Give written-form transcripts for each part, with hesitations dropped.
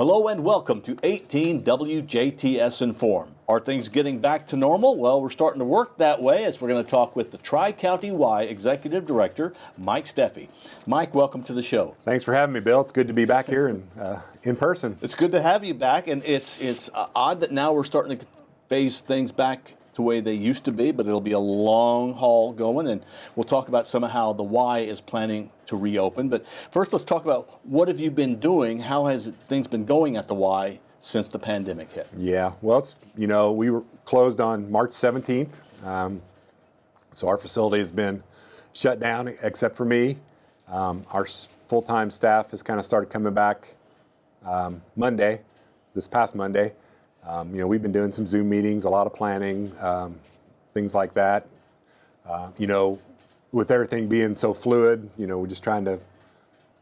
Hello and welcome to 18 WJTS in.form. Are things getting back to normal? Well, we're starting to work that way as we're going to talk with the Tri-County Y Executive Director, Mike Steffe. Mike, welcome to the show. Thanks for having me, Bill. It's good to be back here and in person. It's good to have you back, and it's odd that now we're starting to phase things back to the way they used to be, but it'll be a long haul going, and we'll talk about some of how the Y is planning to reopen. But first, let's talk about what have you been doing? How has things been going at the Y since the pandemic hit? Yeah, well, we were closed on March 17th, so our facility has been shut down except for me. Our full-time staff has kind of started coming back this past Monday. We've been doing some Zoom meetings, a lot of planning, things like that. With everything being so fluid, we're just trying to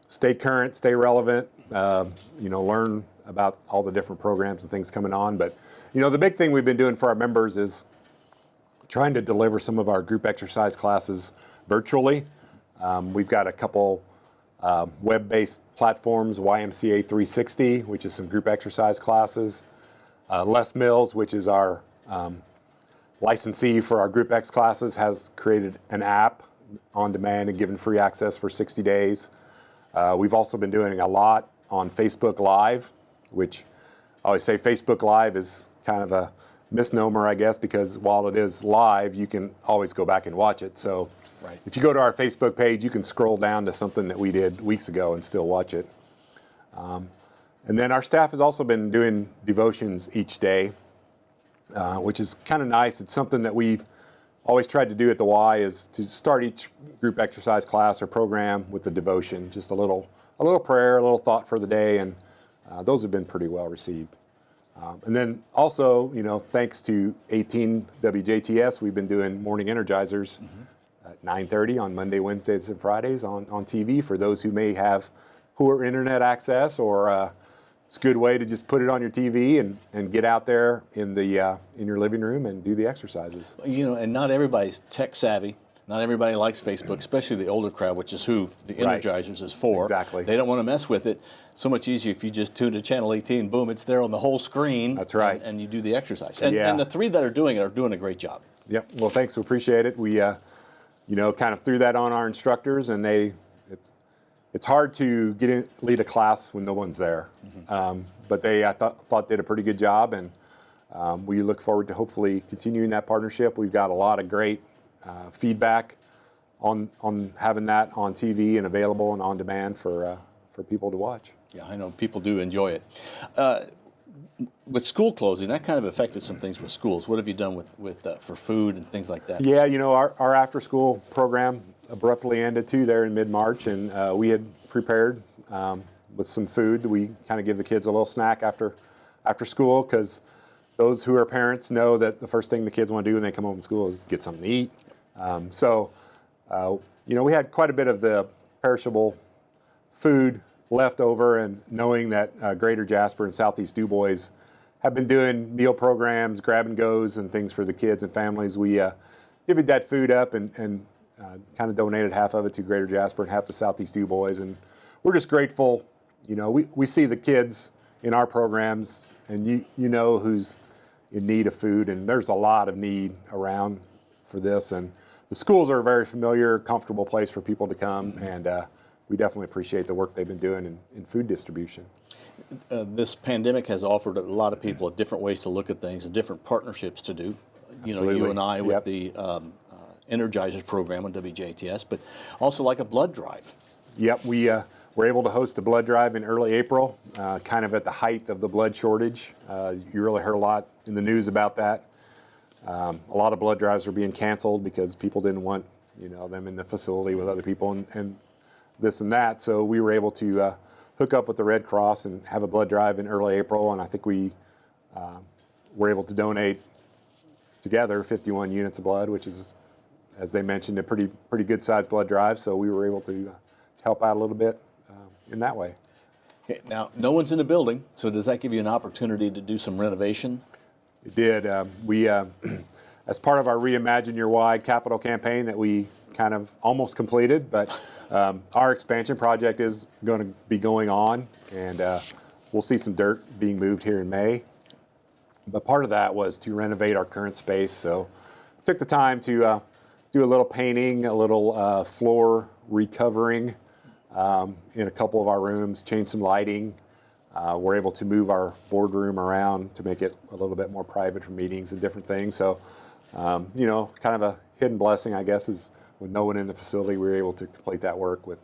stay current, stay relevant, learn about all the different programs and things coming on. But, the big thing we've been doing for our members is trying to deliver some of our group exercise classes virtually. We've got a couple web-based platforms, YMCA 360, which is some group exercise classes. Les Mills, which is our licensee for our Group X classes, has created an app on demand and given free access for 60 days. We've also been doing a lot on Facebook Live, which I always say Facebook Live is kind of a misnomer, I guess, because while it is live, you can always go back and watch it. So If you go to our Facebook page, you can scroll down to something that we did weeks ago and still watch it. And then our staff has also been doing devotions each day, which is kind of nice. It's something that we've always tried to do at the Y, is to start each group exercise class or program with a devotion, just a little prayer, a little thought for the day, and those have been pretty well received. And then also, thanks to 18 WJTS, we've been doing morning energizers at 9:30 on Monday, Wednesdays, and Fridays on TV for those who may have poor internet access, or it's a good way to just put it on your TV and get out there in your living room and do the exercises. And not everybody's tech savvy. Not everybody likes Facebook, especially the older crowd, which is who the Energizers is for. Exactly. They don't want to mess with it. So much easier if you just tune to Channel 18, boom, it's there on the whole screen. That's right. And you do the exercise. And the three that are doing it are doing a great job. Yep. Well, thanks. We appreciate it. We, kind of threw that on our instructors, and it's hard to lead a class when no one's there. But they, I thought did a pretty good job, and we look forward to hopefully continuing that partnership. We've got a lot of great feedback on having that on TV and available and on demand for people to watch. Yeah, I know people do enjoy it. With school closing, that kind of affected some things with schools. What have you done with for food and things like that? Yeah, our after-school program abruptly ended too there in mid-March, and we had prepared with some food. We kind of give the kids a little snack after school, because those who are parents know that the first thing the kids want to do when they come home from school is get something to eat. We had quite a bit of the perishable food left over, and knowing that Greater Jasper and Southeast DuBois have been doing meal programs, grab and goes, and things for the kids and families, we divvied that food up and kind of donated half of it to Greater Jasper and half to Southeast DuBois, and we're just grateful. We see the kids in our programs, and you know who's in need of food, and there's a lot of need around for this, and the schools are a very familiar, comfortable place for people to come, and we definitely appreciate the work they've been doing in food distribution. This pandemic has offered a lot of people different ways to look at things and different partnerships to do. Absolutely. You and I with the Energizers program on WJTS, but also like a blood drive. Yep, we were able to host a blood drive in early April, kind of at the height of the blood shortage. You really heard a lot in the news about that. A lot of blood drives were being canceled because people didn't want them in the facility with other people and this and that. So we were able to hook up with the Red Cross and have a blood drive in early April, and I think we were able to donate together 51 units of blood, which is, as they mentioned, a pretty good sized blood drive. So we were able to help out a little bit in that way. Okay, now no one's in the building, so does that give you an opportunity to do some renovation? It did. We, as part of our Reimagine Your Y capital campaign that we kind of almost completed, but our expansion project is going to be going on, and we'll see some dirt being moved here in May. But part of that was to renovate our current space. So took the time to do a little painting, a little floor recovering in a couple of our rooms, change some lighting. We're able to move our boardroom around to make it a little bit more private for meetings and different things. So, kind of a hidden blessing, I guess, is with no one in the facility, we were able to complete that work with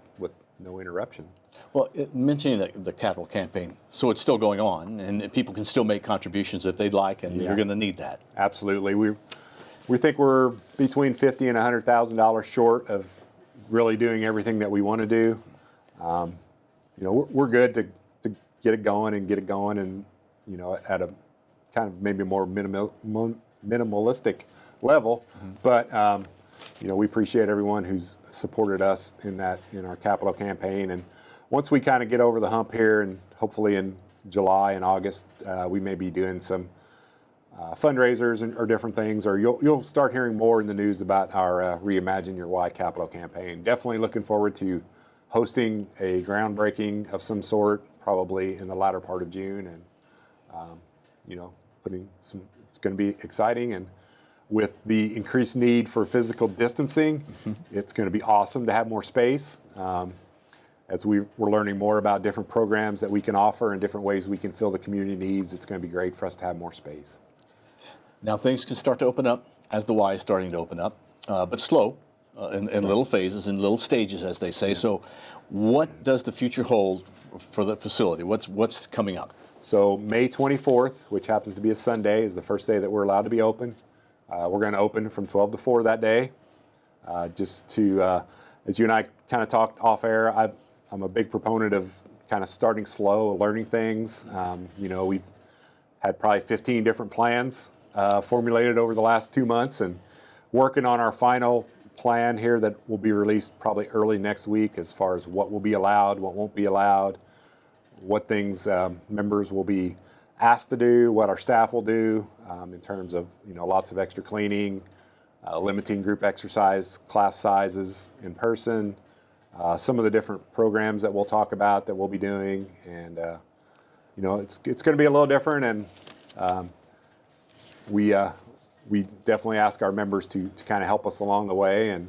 no interruption. Well, mentioning the capital campaign, so it's still going on, and people can still make contributions if they'd like, and you're going to need that. Absolutely. We think we're between $50,000 and $100,000 short of really doing everything that we want to do. We're good to get it going, and at a kind of maybe more minimalistic level. Mm-hmm. But we appreciate everyone who's supported us in our capital campaign. And once we kind of get over the hump here, and hopefully in July and August, we may be doing some fundraisers or different things, or you'll start hearing more in the news about our Reimagine Your Why capital campaign. Definitely looking forward to hosting a groundbreaking of some sort, probably in the latter part of June, and it's going to be exciting. And with the increased need for physical distancing, it's going to be awesome to have more space. As we're learning more about different programs that we can offer and different ways we can fill the community needs, it's going to be great for us to have more space. Now things can start to open up as the Y is starting to open up, but slow, in little phases, in little stages, as they say. Yeah. So what does the future hold for the facility? What's coming up? So May 24th, which happens to be a Sunday, is the first day that we're allowed to be open. We're going to open from 12 to 4 that day. Just to, as you and I kind of talked off air, I'm a big proponent of kind of starting slow, learning things. We've had probably 15 different plans formulated over the last 2 months, and working on our final plan here that will be released probably early next week, as far as what will be allowed, what won't be allowed, what things members will be asked to do, what our staff will do in terms of lots of extra cleaning, limiting group exercise class sizes in person, some of the different programs that we'll talk about that we'll be doing, and it's going to be a little different, and we definitely ask our members to kind of help us along the way, and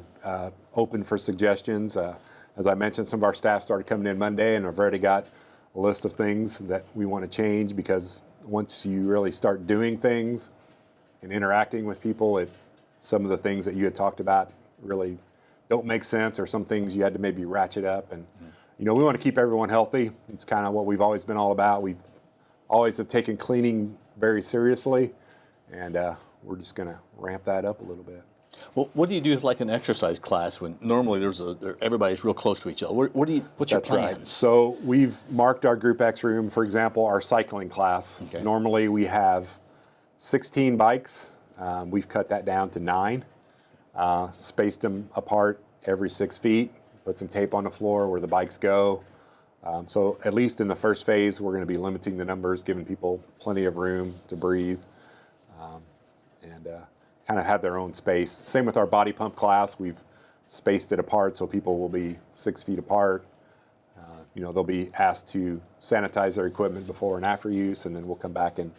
open for suggestions. As I mentioned, some of our staff started coming in Monday, and I've already got a list of things that we want to change, because once you really start doing things and interacting with people, some of the things that you had talked about really don't make sense, or some things you had to maybe ratchet up. And we want to keep everyone healthy. It's kind of what we've always been all about. We always have taken cleaning very seriously, and we're just going to ramp that up a little bit. Well, what do you do with like an exercise class when normally everybody's real close to each other? What's your plans? Right. So we've marked our Group X room, for example, our cycling class. Okay. Normally we have 16 bikes. We've cut that down to 9, spaced them apart every 6 feet, put some tape on the floor where the bikes go. So at least in the first phase, we're going to be limiting the numbers, giving people plenty of room to breathe, and kind of have their own space. Same with our body pump class. We've spaced it apart so people will be 6 feet apart. They'll be asked to sanitize their equipment before and after use, and then we'll come back and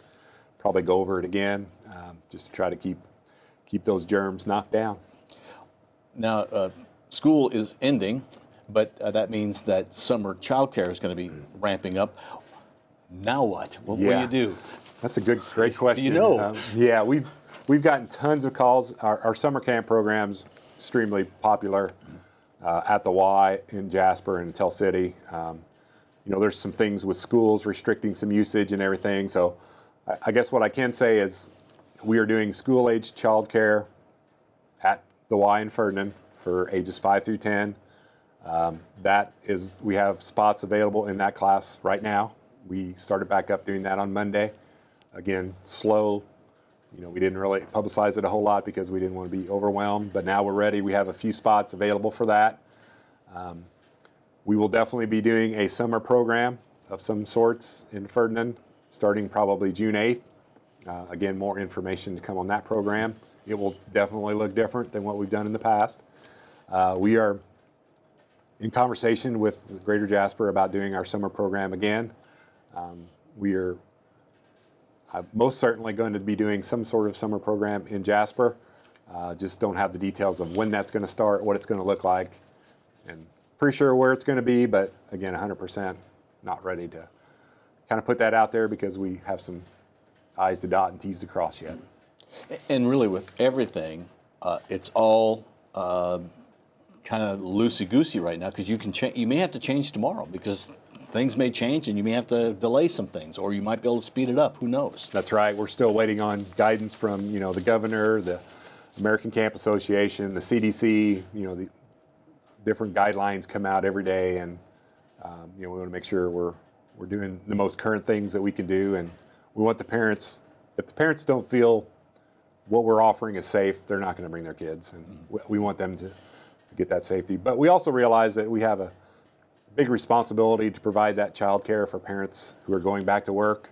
probably go over it again, just to try to keep those germs knocked down. Now, school is ending, but that means that summer childcare is going to be ramping up. Now what? What will you do? That's a great question. Yeah, we've gotten tons of calls. Our summer camp program's extremely popular at the Y in Jasper and Tell City. There's some things with schools restricting some usage and everything. So I guess what I can say is we are doing school-age childcare at the Y in Ferdinand for ages 5 through 10. We have spots available in that class right now. We started back up doing that on Monday. Again, slow. We didn't really publicize it a whole lot because we didn't want to be overwhelmed, but now we're ready. We have a few spots available for that. We will definitely be doing a summer program of some sorts in Ferdinand, starting probably June 8th. Again, more information to come on that program. It will definitely look different than what we've done in the past. We are in conversation with Greater Jasper about doing our summer program again. We are most certainly going to be doing some sort of summer program in Jasper. Just don't have the details of when that's going to start, what it's going to look like, and pretty sure where it's going to be, but again, 100% not ready to kind of put that out there because we have some I's to dot and T's to cross yet. And really, with everything, it's all kind of loosey-goosey right now because you may have to change tomorrow because things may change and you may have to delay some things, or you might be able to speed it up. Who knows? That's right. We're still waiting on guidance from the governor, the American Camp Association, the CDC. The different guidelines come out every day, and we want to make sure we're doing the most current things that we can do, and we want the parents. If the parents don't feel what we're offering is safe, they're not going to bring their kids, and we want them to get that safety. But we also realize that we have a big responsibility to provide that child care for parents who are going back to work.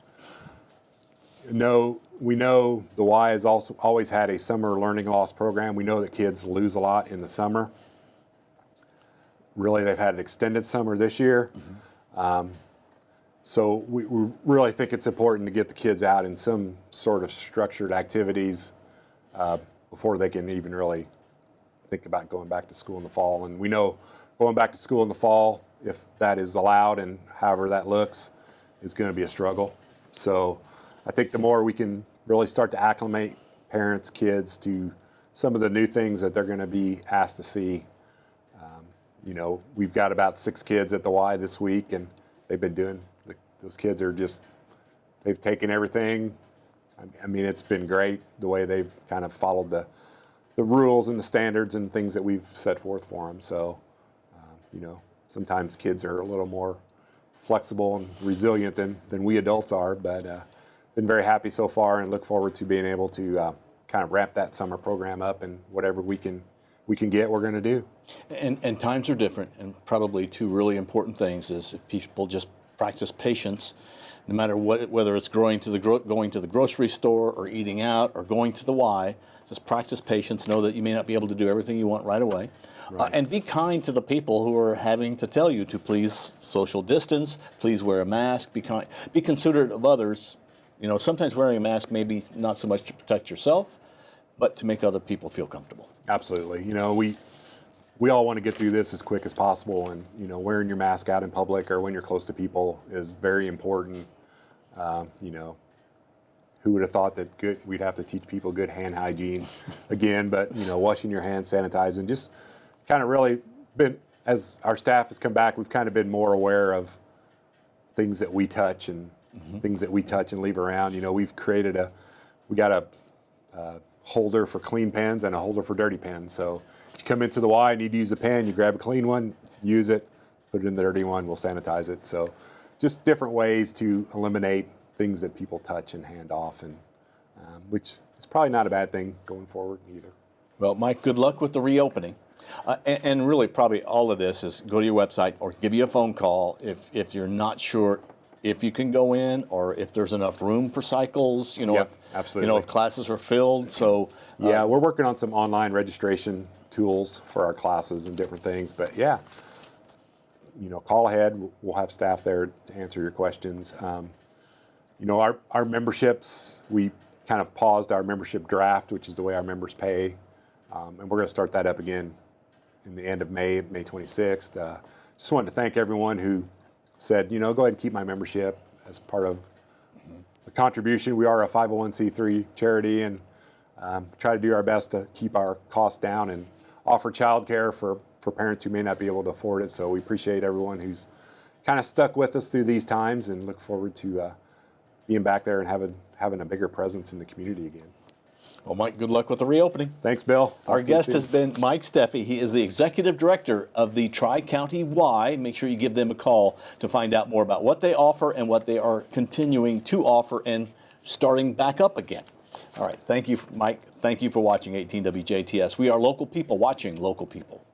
We know the Y has also always had a summer learning loss program. We know that kids lose a lot in the summer. Really, they've had an extended summer this year. So we really think it's important to get the kids out in some sort of structured activities before they can even really think about going back to school in the fall. And we know going back to school in the fall, if that is allowed and however that looks, is going to be a struggle. So I think the more we can really start to acclimate parents, kids to some of the new things that they're going to be asked to see. We've got about 6 kids at the Y this week, and they've been doing, those kids are just, they've taken everything. I mean, it's been great the way they've kind of followed the rules and the standards and things that we've set forth for them. So, sometimes kids are a little more flexible and resilient than we adults are, but been very happy so far and look forward to being able to kind of wrap that summer program up, and whatever we can get, we're going to do. And times are different, and probably 2 really important things is if people just practice patience, no matter whether it's going to the grocery store or eating out or going to the Y. Just practice patience. Know that you may not be able to do everything you want right away. Right. And be kind to the people who are having to tell you to please social distance, please wear a mask, be kind, be considerate of others. Sometimes wearing a mask may be not so much to protect yourself, but to make other people feel comfortable. Absolutely. We all want to get through this as quick as possible, and wearing your mask out in public or when you're close to people is very important. Who would have thought that we'd have to teach people good hand hygiene again, but washing your hands, sanitizing, just kind of really been, as our staff has come back, we've kind of been more aware of things that we touch and things that we touch and leave around. We've created we got a holder for clean pens and a holder for dirty pens. So if you come into the Y and need to use a pen, you grab a clean one, use it, put it in the dirty one, we'll sanitize it. So just different ways to eliminate things that people touch and hand off, and which is probably not a bad thing going forward either. Well, Mike, good luck with the reopening. And really, probably all of this is go to your website or give you a phone call if you're not sure if you can go in or if there's enough room for cycles. Yep, absolutely. If classes are filled. So yeah, we're working on some online registration tools for our classes and different things. But yeah, call ahead. We'll have staff there to answer your questions. Our memberships, we kind of paused our membership draft, which is the way our members pay, and we're going to start that up again in the end of May 26th. Just wanted to thank everyone who said, go ahead and keep my membership as part of the contribution. We are a 501c3 charity, and try to do our best to keep our costs down and offer childcare for parents who may not be able to afford it. So we appreciate everyone who's kind of stuck with us through these times, and look forward to being back there and having a bigger presence in the community again. Well, Mike, good luck with the reopening. Thanks, Bill. Our guest has been Mike Steffe. He is the Executive Director of the Tri-County Y. Make sure you give them a call to find out more about what they offer and what they are continuing to offer and starting back up again. All right. Thank you, Mike. Thank you for watching 18 WJTS. We are local people watching local people.